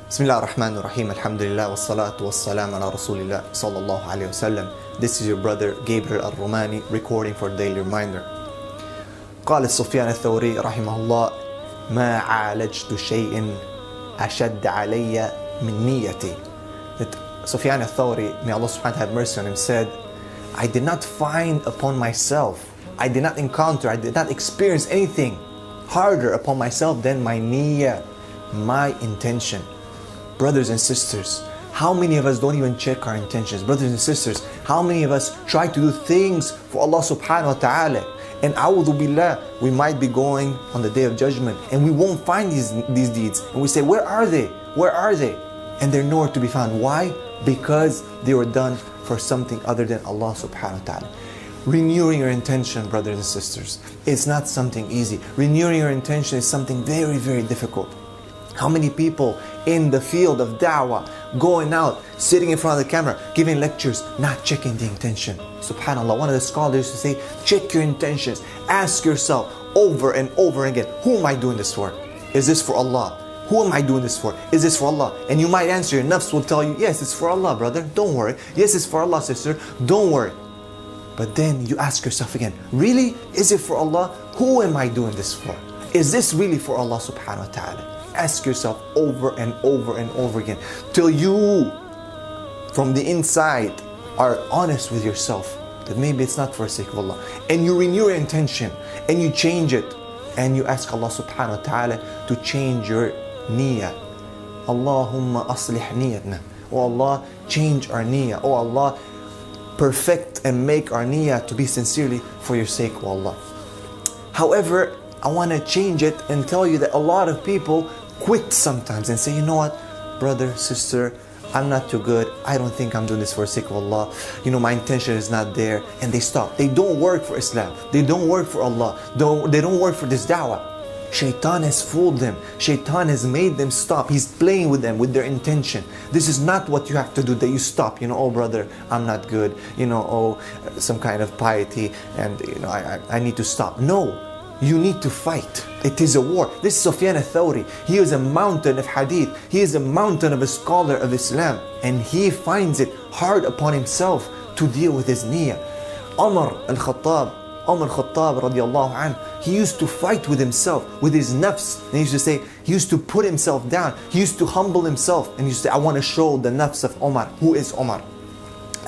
Bismillah ar-Rahman ar-Rahim, alhamdulillah, wassalatu wassalam ala rasulillah, sallallahu alayhi wasallam. This is your brother Gabriel al-Romaani recording for Daily Reminder. قال سفيان الثوري رحمه الله ما عالجت شيء أشد علي من نيتي. That Sufyan al-Thawri, may Allah subhanahu wa ta'ala have mercy on him, said, I did not find upon myself, I did not encounter, I did not experience anything harder upon myself than my niyyah, my intention. Brothers and sisters, how many of us don't even check our intentions? Brothers and sisters, how many of us try to do things for Allah subhanahu wa ta'ala, and a'udhu billah, we might be going on the day of judgment and we won't find these deeds, and we say, where are they? Where are they? And they're nowhere to be found. Why? Because they were done for something other than Allah subhanahu wa ta'ala. Renewing your intention, brothers and sisters, it's not something easy. Renewing your intention is something very, very difficult. How many people in the field of da'wah, going out, sitting in front of the camera, giving lectures, not checking the intention? SubhanAllah, one of the scholars used to say, check your intentions. Ask yourself over and over again, who am I doing this for? Is this for Allah? Who am I doing this for? Is this for Allah? And you might answer, your nafs will tell you, yes, it's for Allah, brother, don't worry. Yes, it's for Allah, sister, don't worry. But then you ask yourself again, really? Is it for Allah? Who am I doing this for? Is this really for Allah subhanahu wa ta'ala? Ask yourself over and over and over again till you, from the inside, are honest with yourself that maybe it's not for the sake of Allah. And you renew your intention and you change it and you ask Allah subhanahu wa ta'ala to change your niyyah. Allahumma aslih niyyatna. Oh Allah, change our niyyah. Oh Allah, perfect and make our niyyah to be sincerely for your sake, oh Allah. However, I want to change it and tell you that a lot of people quit sometimes and say, you know what, brother, sister, I'm not too good. I don't think I'm doing this for the sake of Allah. You know, my intention is not there. And they stop. They don't work for Islam. They don't work for Allah. They don't work for this da'wah. Shaitan has fooled them. Shaitan has made them stop. He's playing with them, with their intention. This is not what you have to do, that you stop. You know, oh brother, I'm not good. You know, oh, some kind of piety, and you know, I need to stop. No. You need to fight. It is a war. This is Sufyan al-Thawri. He is a mountain of hadith. He is a mountain of a scholar of Islam. And he finds it hard upon himself to deal with his niyyah. Umar al-Khattab radiallahu anhu, he used to fight with himself, with his nafs. And he used to say, he used to put himself down. He used to humble himself. And he used to say, I want to show the nafs of Umar. Who is Umar?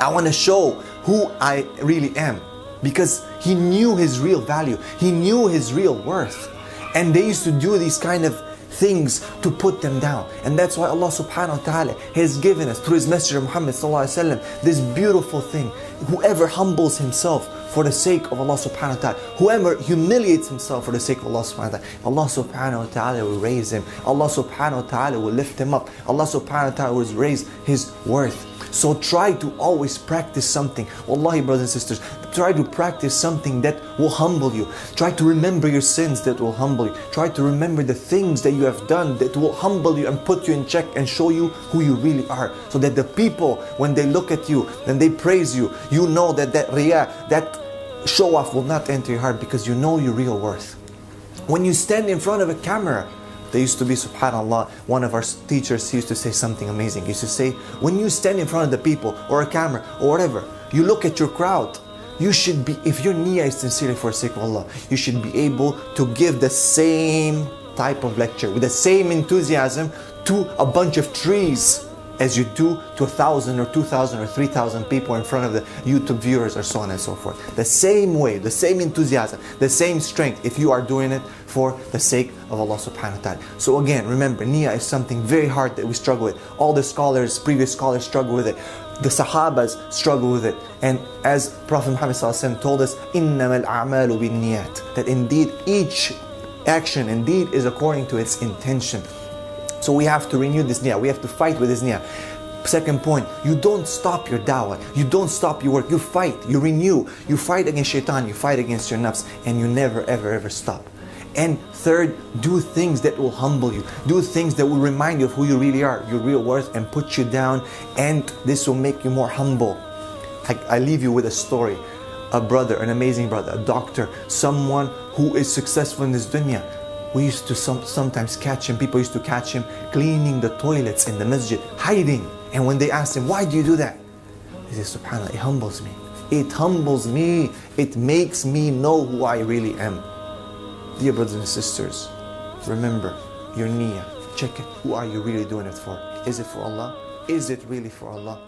I want to show who I really am. Because he knew his real value. He knew his real worth. And they used to do these kind of things to put them down. And that's why Allah subhanahu wa ta'ala has given us, through His Messenger Muhammad sallallahu alayhi wa sallam, this beautiful thing. Whoever humbles himself for the sake of Allah subhanahu wa ta'ala, whoever humiliates himself for the sake of Allah subhanahu wa ta'ala, Allah subhanahu wa ta'ala will raise him. Allah subhanahu wa ta'ala will lift him up. Allah subhanahu wa ta'ala will raise his worth. So try to always practice something. Wallahi, brothers and sisters, try to practice something that will humble you. Try to remember your sins that will humble you. Try to remember the things that you have done that will humble you and put you in check and show you who you really are. So that the people, when they look at you and they praise you, you know that that riyah, that show off will not enter your heart, because you know your real worth. When you stand in front of a camera, there used to be, subhanAllah, one of our teachers, he used to say something amazing. He used to say, when you stand in front of the people or a camera or whatever, you look at your crowd, you should be, if your niyyah is sincerely for the sake of Allah, you should be able to give the same type of lecture with the same enthusiasm to a bunch of trees as you do to 1,000 or 2,000 or 3,000 people in front of the YouTube viewers, or so on and so forth. The same way, the same enthusiasm, the same strength, if you are doing it for the sake of Allah subhanahu wa ta'ala. So again, remember, niyyah is something very hard that we struggle with. All the scholars, previous scholars, struggle with it. The Sahabas struggle with it. And as Prophet Muhammad told us, إِنَّمَا الْأَعْمَالُ بِالنِّيَّاتِ, that indeed each action indeed is according to its intention. So we have to renew this niyyah. We have to fight with this niyyah. Second point, you don't stop your da'wah. You don't stop your work. You fight, you renew. You fight against shaitan, you fight against your nafs, and you never ever ever stop. And third, do things that will humble you. Do things that will remind you of who you really are, your real worth, and put you down. And this will make you more humble. I leave you with a story. A brother, an amazing brother, a doctor, someone who is successful in this dunya. We used to sometimes catch him, people used to catch him cleaning the toilets in the masjid, hiding. And when they asked him, why do you do that? He says, subhanAllah, it humbles me. It humbles me. It makes me know who I really am. Dear brothers and sisters, remember your niyyah. Check it. Who are you really doing it for? Is it for Allah? Is it really for Allah?